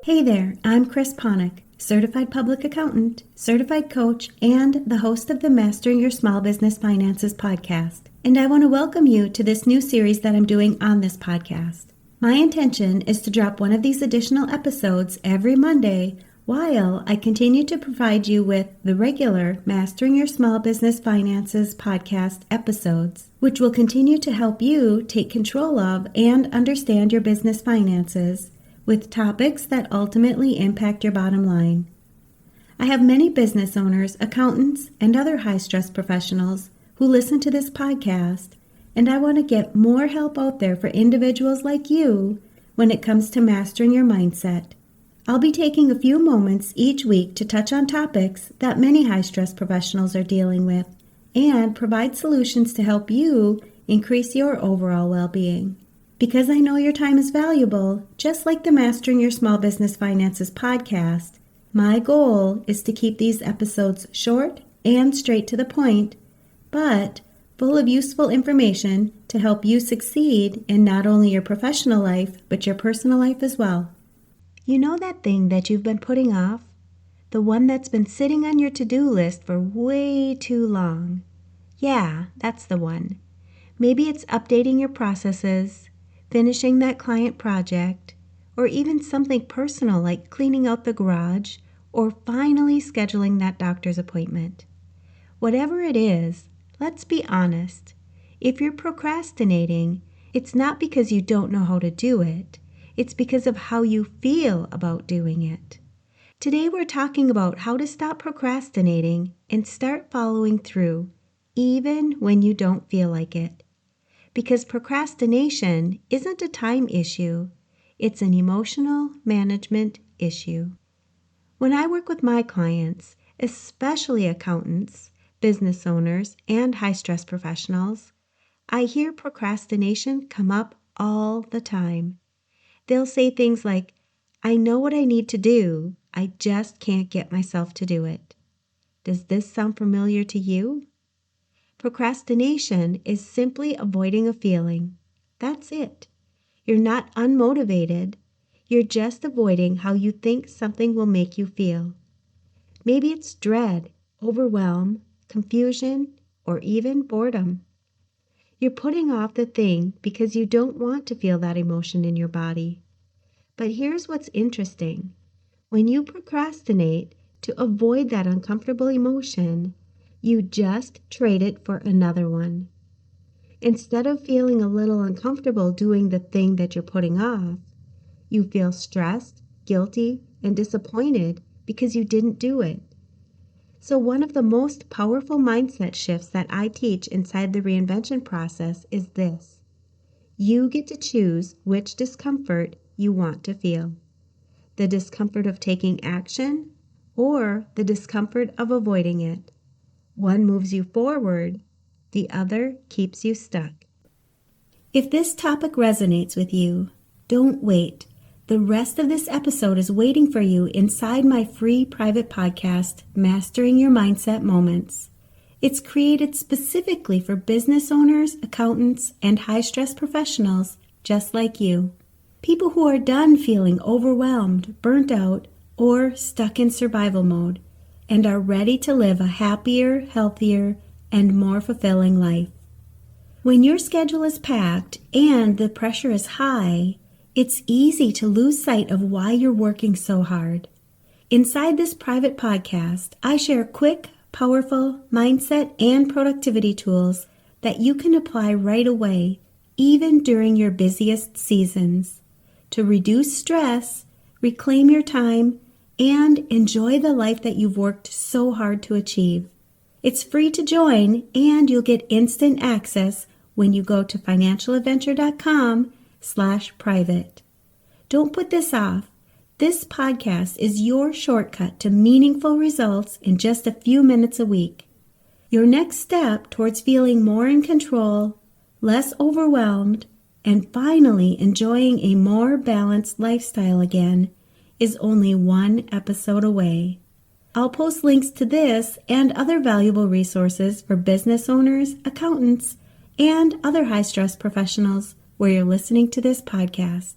Hey there, I'm Chris Ponick, Certified Public Accountant, Certified Coach, and the host of the Mastering Your Small Business Finances podcast. And I want to welcome you to this new series that I'm doing on this podcast. My intention is to drop one of these additional episodes every Monday while I continue to provide you with the regular Mastering Your Small Business Finances podcast episodes, which will continue to help you take control of and understand your business finances with topics that ultimately impact your bottom line. I have many business owners, accountants, and other high-stress professionals who listen to this podcast, and I want to get more help out there for individuals like you when it comes to mastering your mindset. I'll be taking a few moments each week to touch on topics that many high-stress professionals are dealing with and provide solutions to help you increase your overall well-being. Because I know your time is valuable, just like the Mastering Your Small Business Finances podcast, my goal is to keep these episodes short and straight to the point, but full of useful information to help you succeed in not only your professional life, but your personal life as well. You know that thing that you've been putting off? The one that's been sitting on your to-do list for way too long? Yeah, that's the one. Maybe it's updating your processes, finishing that client project, or even something personal like cleaning out the garage or finally scheduling that doctor's appointment. Whatever it is, let's be honest. If you're procrastinating, it's not because you don't know how to do it. It's because of how you feel about doing it. Today we're talking about how to stop procrastinating and start following through, even when you don't feel like it. Because procrastination isn't a time issue, it's an emotional management issue. When I work with my clients, especially accountants, business owners, and high-stress professionals, I hear procrastination come up all the time. They'll say things like, "I know what I need to do, I just can't get myself to do it." Does this sound familiar to you? Procrastination is simply avoiding a feeling. That's it. You're not unmotivated. You're just avoiding how you think something will make you feel. Maybe it's dread, overwhelm, confusion, or even boredom. You're putting off the thing because you don't want to feel that emotion in your body. But here's what's interesting. When you procrastinate to avoid that uncomfortable emotion, you just trade it for another one. Instead of feeling a little uncomfortable doing the thing that you're putting off, you feel stressed, guilty, and disappointed because you didn't do it. So one of the most powerful mindset shifts that I teach inside the reinvention process is this. You get to choose which discomfort you want to feel. The discomfort of taking action or the discomfort of avoiding it. One moves you forward, the other keeps you stuck. If this topic resonates with you, don't wait. The rest of this episode is waiting for you inside my free private podcast, Mastering Your Mindset Moments. It's created specifically for business owners, accountants, and high-stress professionals just like you. People who are done feeling overwhelmed, burnt out, or stuck in survival mode, and are ready to live a happier, healthier, and more fulfilling life. When your schedule is packed and the pressure is high, it's easy to lose sight of why you're working so hard. Inside this private podcast, I share quick, powerful mindset and productivity tools that you can apply right away, even during your busiest seasons, to reduce stress, reclaim your time, and enjoy the life that you've worked so hard to achieve. It's free to join, and you'll get instant access when you go to financialadventure.com/private. Don't put this off. This podcast is your shortcut to meaningful results in just a few minutes a week. Your next step towards feeling more in control, less overwhelmed, and finally enjoying a more balanced lifestyle again is only one episode away. I'll post links to this and other valuable resources for business owners, accountants, and other high-stress professionals where you're listening to this podcast.